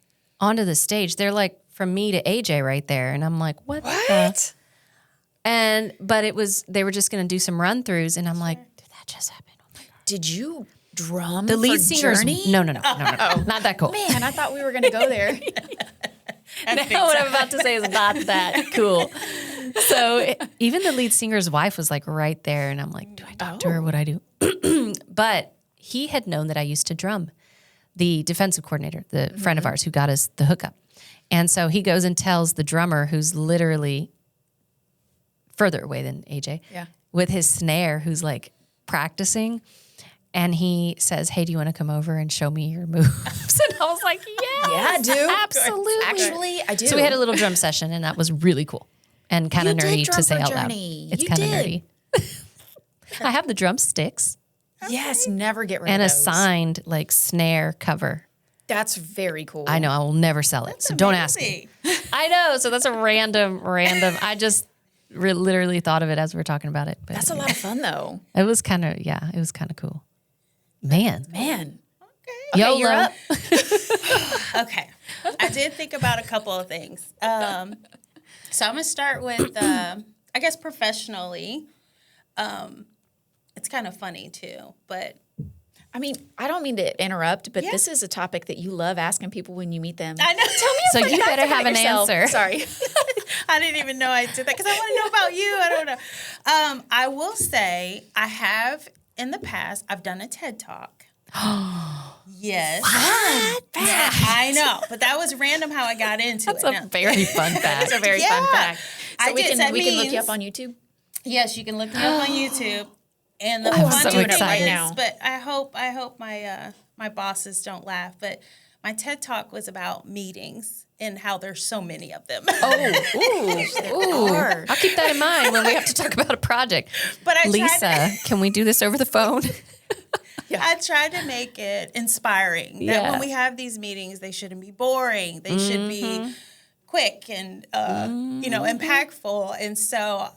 Speaker 2: onto the stage. They're like from me to AJ right there. And I'm like, what? the? But they were just going to do some run throughs. And I'm like, did that just happen? Oh my God.
Speaker 3: Did you drum
Speaker 2: The lead
Speaker 3: for
Speaker 2: singer's
Speaker 3: Journey?
Speaker 2: no, not that cool.
Speaker 3: Man, I thought we were going to go there.
Speaker 2: No, what I'm about to say is not that cool. So even the lead singer's wife was like right there, and I'm like, do I talk to her? What I do? But he had known that I used to drum. the defensive coordinator, the friend of ours who got us the hookup. And so he goes and tells the drummer, who's literally further away than AJ, with his snare, who's like practicing. And he says, hey, do you want to come over and show me your moves? And I was like, yes,
Speaker 3: Yeah, I do.
Speaker 2: absolutely.
Speaker 3: Actually, I do.
Speaker 2: So we had a little drum session, and that was really cool and kind of
Speaker 3: You did
Speaker 2: nerdy
Speaker 3: drum
Speaker 2: to say
Speaker 3: for
Speaker 2: out loud.
Speaker 3: Journey.
Speaker 2: It's
Speaker 3: You
Speaker 2: kind of
Speaker 3: did.
Speaker 2: nerdy. I have the drumsticks
Speaker 3: Yes, never get rid
Speaker 2: and
Speaker 3: of
Speaker 2: a
Speaker 3: those.
Speaker 2: signed like snare cover.
Speaker 3: That's very cool.
Speaker 2: I know I will never sell it, so don't ask me. I know. So that's a random. I just literally thought of it as we were talking about it. But
Speaker 3: That's a lot of fun, though.
Speaker 2: it was kind of it was kind of cool. Man,
Speaker 3: Okay, you're up.
Speaker 1: Okay. I did think about a couple of things. So I'm going to start with, I guess, professionally. It's kind of funny, too, but
Speaker 3: I mean, I don't mean to interrupt, but this is a topic that you love asking people when you meet them.
Speaker 1: I know. Tell me
Speaker 2: so you better have an answer.
Speaker 3: Sorry.
Speaker 1: I didn't even know I did that because I want to know about you. I don't know. I will say I have in the past, I've done a TED Talk. Yes.
Speaker 3: What?
Speaker 1: Yeah, I know. But that was random how I got into
Speaker 2: That's
Speaker 1: it.
Speaker 2: a very fun fact.
Speaker 3: That's a very fun fact. So
Speaker 1: I
Speaker 3: we
Speaker 1: did.
Speaker 3: can look you up on YouTube?
Speaker 1: Yes, you can look me up on YouTube. And the
Speaker 2: I'm
Speaker 1: fun
Speaker 2: so
Speaker 1: thing
Speaker 2: excited.
Speaker 1: is,
Speaker 3: now.
Speaker 1: but I hope my bosses don't laugh. But my TED Talk was about meetings and how there's so many of them.
Speaker 2: Ooh. I'll keep that in mind when we have to talk about a project.
Speaker 1: But I tried
Speaker 2: Lisa, can we do this over the phone?
Speaker 1: I tried to make it inspiring. That
Speaker 2: Yeah.
Speaker 1: when we have these meetings, they shouldn't be boring. They should be quick and impactful. And so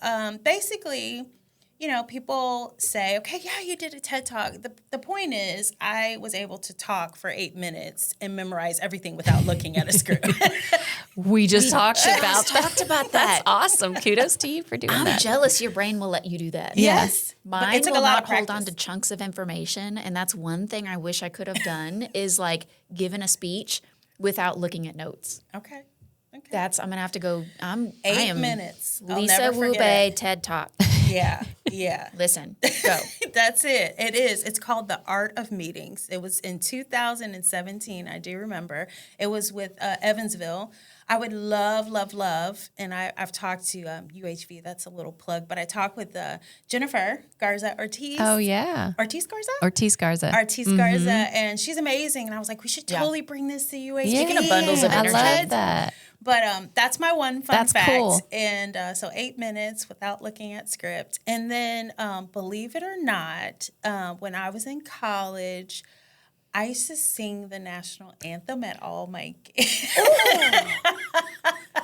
Speaker 1: basically, people say, okay, yeah, you did a TED Talk. The point is I was able to talk for 8 minutes and memorize everything without looking at a script.
Speaker 2: We just talked about
Speaker 3: talked about
Speaker 2: That's
Speaker 3: that.
Speaker 2: awesome. Kudos to you for doing
Speaker 3: I'm
Speaker 2: that.
Speaker 3: jealous your brain will let you do that.
Speaker 2: Yes.
Speaker 1: But
Speaker 3: Mine
Speaker 1: it took
Speaker 3: will
Speaker 1: a lot
Speaker 3: not
Speaker 1: of
Speaker 3: hold
Speaker 1: practice.
Speaker 3: on to chunks of information. And that's one thing I wish I could have done is like given a speech without looking at notes.
Speaker 1: Okay.
Speaker 3: I'm going to have to go. I
Speaker 1: 8
Speaker 3: am
Speaker 1: minutes. I'll
Speaker 3: Lisa
Speaker 1: never forget
Speaker 3: Wube TED Talk.
Speaker 1: Yeah.
Speaker 3: Listen, go.
Speaker 1: That's it. It is. It's called The Art of Meetings. It was in 2017. I do remember. It was with Evansville. I would love, and I've talked to UHV. That's a little plug. But I talked with Jennifer Garza Ortiz.
Speaker 2: Oh, yeah.
Speaker 1: Ortiz Garza?
Speaker 2: Ortiz Garza.
Speaker 1: Ortiz Garza. And she's amazing. And I was like, we should totally bring this to UHV.
Speaker 2: Speaking
Speaker 3: of bundles of
Speaker 2: I
Speaker 3: energy.
Speaker 2: love that.
Speaker 1: But that's my one fun
Speaker 2: That's
Speaker 1: fact.
Speaker 2: cool.
Speaker 1: And so 8 minutes without looking at script. And then, believe it or not, when I was in college, I used to sing the national anthem at all my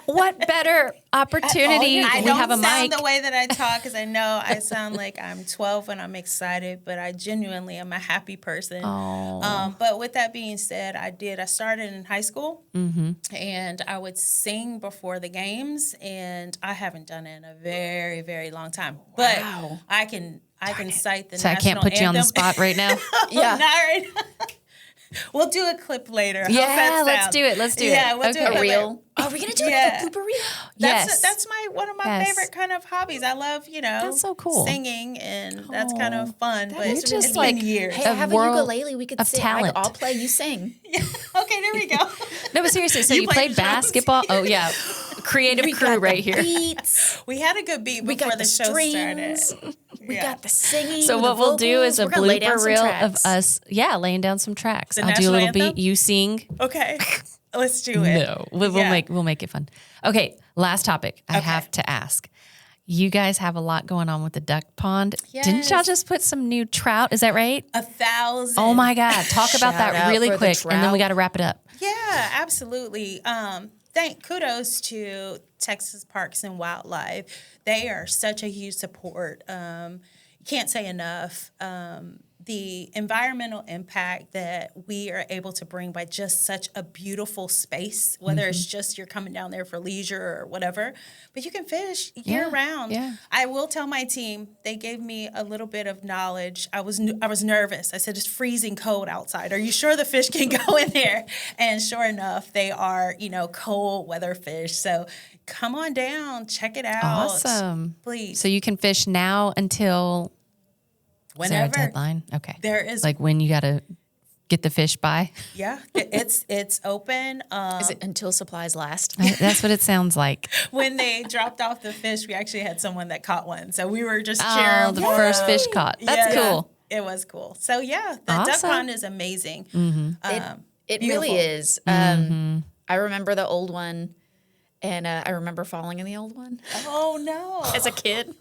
Speaker 2: What better opportunity?
Speaker 1: I
Speaker 2: We
Speaker 1: don't
Speaker 2: have a
Speaker 1: sound
Speaker 2: mic.
Speaker 1: the way that I talk because I know I sound like I'm 12 when I'm excited, but I genuinely am a happy person. But with that being said, I started in high school, and I would sing before the games, and I haven't done it in a very, very long time. But I can cite the
Speaker 2: So I
Speaker 1: national
Speaker 2: can't put you on the
Speaker 1: anthem.
Speaker 2: spot right now.
Speaker 3: Yeah.
Speaker 1: Not right now. We'll do a clip later. How's
Speaker 2: Yeah,
Speaker 1: that
Speaker 2: let's
Speaker 1: sound?
Speaker 2: do it. Let's do it.
Speaker 1: Yeah, we'll do
Speaker 2: Okay.
Speaker 1: it
Speaker 3: A
Speaker 1: later.
Speaker 3: reel. Are we going to do
Speaker 1: Yeah.
Speaker 3: like a blooper reel?
Speaker 2: Yes.
Speaker 1: That's one of my
Speaker 2: Yes.
Speaker 1: favorite kind of hobbies. I love,
Speaker 2: That's so cool.
Speaker 1: singing, and that's kind of fun. But
Speaker 2: is
Speaker 1: it's
Speaker 2: just
Speaker 1: been
Speaker 2: like-
Speaker 1: years.
Speaker 3: Hey, I
Speaker 2: A
Speaker 3: have a
Speaker 2: world
Speaker 3: ukulele. We could
Speaker 2: of
Speaker 3: sing.
Speaker 2: talent.
Speaker 3: I'll play, you sing.
Speaker 1: Okay, there we go.
Speaker 2: No, but seriously, so
Speaker 1: You
Speaker 2: you
Speaker 1: played
Speaker 2: played
Speaker 1: drums?
Speaker 2: basketball? Oh, yeah. Creative crew right here.
Speaker 3: Beats.
Speaker 1: We had a good beat
Speaker 3: We
Speaker 1: before
Speaker 3: got
Speaker 1: the
Speaker 3: the
Speaker 1: show
Speaker 3: strings.
Speaker 1: started.
Speaker 3: We got the singing.
Speaker 2: So
Speaker 3: the
Speaker 2: what we'll do
Speaker 3: vocals.
Speaker 2: is a
Speaker 3: We're gonna lay down
Speaker 2: blooper
Speaker 3: some
Speaker 2: reel
Speaker 3: tracks.
Speaker 2: of us, laying down some tracks.
Speaker 1: The
Speaker 2: I'll do a
Speaker 1: national
Speaker 2: little
Speaker 1: anthem?
Speaker 2: beat. You sing.
Speaker 1: Okay, let's do it.
Speaker 2: No, we'll
Speaker 1: Yeah.
Speaker 2: make it fun. Okay, last topic. I have to ask. You guys have a lot going on with the duck pond. Didn't y'all
Speaker 1: Yes.
Speaker 2: just put some new trout? Is that right?
Speaker 1: 1,000.
Speaker 2: Oh my God! Talk about
Speaker 3: Shout
Speaker 2: that
Speaker 3: out
Speaker 2: really
Speaker 3: for the
Speaker 2: quick, and then we
Speaker 3: trout.
Speaker 2: got to wrap it up.
Speaker 1: Yeah, absolutely. Kudos to Texas Parks and Wildlife. They are such a huge support. Can't say enough. The environmental impact that we are able to bring by just such a beautiful space, whether it's just you're coming down there for leisure or whatever, but you can fish year round.
Speaker 2: yeah.
Speaker 1: I will tell my team, they gave me a little bit of knowledge. I was nervous. I said, it's freezing cold outside. Are you sure the fish can go in there? And sure enough, they are, cold weather fish. So come on down, check it out.
Speaker 2: Awesome.
Speaker 1: Please.
Speaker 2: So you can fish now until. Is there a
Speaker 1: Whenever.
Speaker 2: deadline? Okay.
Speaker 1: There is
Speaker 2: Like when you got to get the fish by.
Speaker 1: Yeah, it's open.
Speaker 3: Is it until supplies last?
Speaker 2: That's what it sounds like.
Speaker 1: When they dropped off the fish, we actually had someone that caught one. So we were just
Speaker 2: Oh,
Speaker 1: cheering.
Speaker 2: the
Speaker 1: for
Speaker 2: first
Speaker 1: them.
Speaker 2: fish caught. That's
Speaker 1: Yeah,
Speaker 2: cool.
Speaker 1: It was cool. So yeah, the duck
Speaker 2: Awesome.
Speaker 1: pond is amazing.
Speaker 3: It
Speaker 1: Beautiful.
Speaker 3: really is. I remember the old one, and I remember falling in the old one
Speaker 1: Oh no.
Speaker 3: as a kid.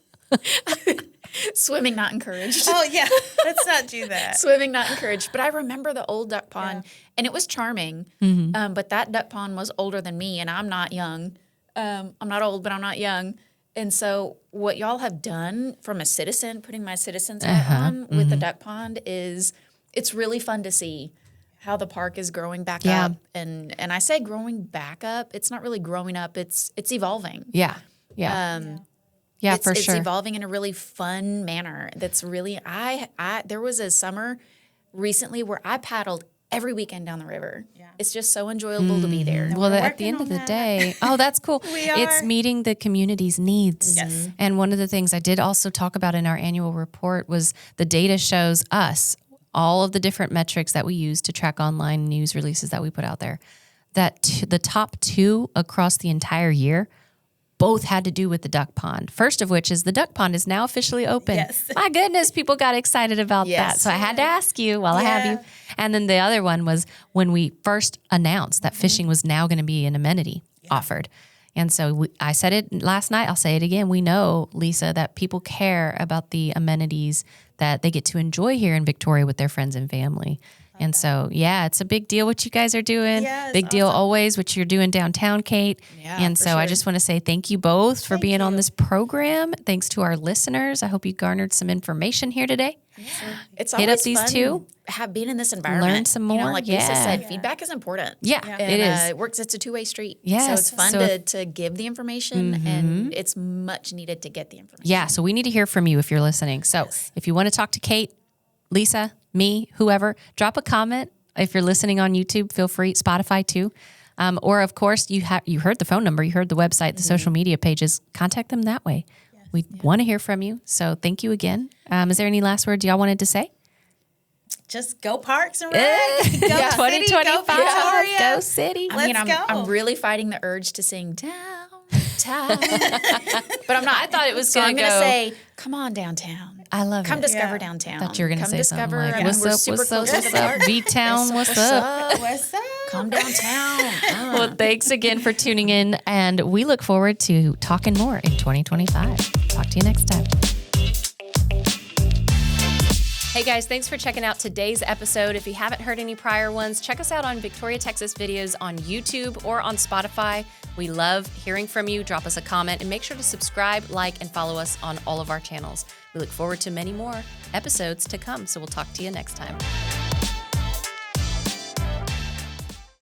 Speaker 3: Swimming not encouraged.
Speaker 1: Oh yeah, let's not do that.
Speaker 3: Swimming not encouraged. But I remember the old duck pond, and it was charming. But that duck pond was older than me, and I'm not young. I'm not old, but I'm not young. And so what y'all have done from a citizen, putting my citizen's hat on with the duck pond is it's really fun to see how the park is growing back up. And I say growing back up, it's not really growing up, it's evolving.
Speaker 2: Yeah. Yeah. Yeah, for sure.
Speaker 3: It's evolving in a really fun manner. That's really there was a summer recently where I paddled every weekend down the river. Yeah. It's just so enjoyable to be there.
Speaker 2: Well, at the end of the day, that's cool. It's meeting the community's needs.
Speaker 1: Yes.
Speaker 2: And one of the things I did also talk about in our annual report was the data shows us all of the different metrics that we use to track online news releases that we put out there. That the top 2 across the entire year both had to do with the duck pond. First of which is the duck pond is now officially open.
Speaker 1: Yes.
Speaker 2: My goodness, people got excited about that. So I had to ask you while I have you. And then the other one was when we first announced that fishing was now going to be an amenity offered. And so I said it last night. I'll say it again. We know, Lisa, that people care about the amenities that they get to enjoy here in Victoria with their friends and family. And so, it's a big deal what you guys are doing.
Speaker 1: Yes,
Speaker 2: big deal always what you're doing downtown, Kate.
Speaker 3: Yeah,
Speaker 2: and
Speaker 3: for
Speaker 2: so I
Speaker 3: sure.
Speaker 2: just want to say thank you both for being on this program. Thanks to our listeners. I hope you garnered some information here today.
Speaker 3: It's
Speaker 2: Hit up
Speaker 3: always
Speaker 2: these
Speaker 3: fun
Speaker 2: two.
Speaker 3: being in this environment.
Speaker 2: Learn some more.
Speaker 3: Like Lisa said, feedback is important.
Speaker 2: Yeah,
Speaker 3: And,
Speaker 2: it is.
Speaker 3: It works. It's a two-way street.
Speaker 2: Yes.
Speaker 3: So it's fun
Speaker 2: So
Speaker 3: to give the information, and it's much needed to get the information.
Speaker 2: Yeah, so we need to hear from you if you're listening. So if you want to talk to Kate, Lisa, me, whoever, drop a comment. If you're listening on YouTube, feel free, Spotify too. Or of course, you heard the phone number, you heard the website, the social media pages. Contact them that way. We want to hear from you. So thank you again. Is there any last words y'all wanted to say?
Speaker 1: Just go Parks and Rec. Go City,
Speaker 2: 2025.
Speaker 1: go Victoria.
Speaker 2: Go City.
Speaker 1: Let's go.
Speaker 3: I'm really fighting the urge to sing downtown, but I'm not.
Speaker 2: I thought it was
Speaker 3: So
Speaker 2: going
Speaker 3: I'm
Speaker 2: to
Speaker 3: going to
Speaker 2: go.
Speaker 3: say, come on downtown.
Speaker 2: I love
Speaker 3: Come
Speaker 2: it.
Speaker 3: discover
Speaker 1: Yeah.
Speaker 3: downtown.
Speaker 2: Thought you were going to
Speaker 3: Come
Speaker 2: say
Speaker 3: discover.
Speaker 2: something like,
Speaker 3: I mean,
Speaker 2: what's
Speaker 3: we're
Speaker 2: up,
Speaker 3: super
Speaker 2: what's up,
Speaker 3: close to
Speaker 2: what's
Speaker 3: the
Speaker 2: up,
Speaker 3: park.
Speaker 2: V-Town, what's up?
Speaker 1: What's up?
Speaker 3: Come downtown.
Speaker 2: Well, thanks again for tuning in, and we look forward to talking more in 2025. Talk to you next time. Hey guys, thanks for checking out today's episode. If you haven't heard any prior ones, check us out on Victoria, Texas videos on YouTube or on Spotify. We love hearing from you. Drop us a comment and make sure to subscribe, like, and follow us on all of our channels. We look forward to many more episodes to come, so we'll talk to you next time.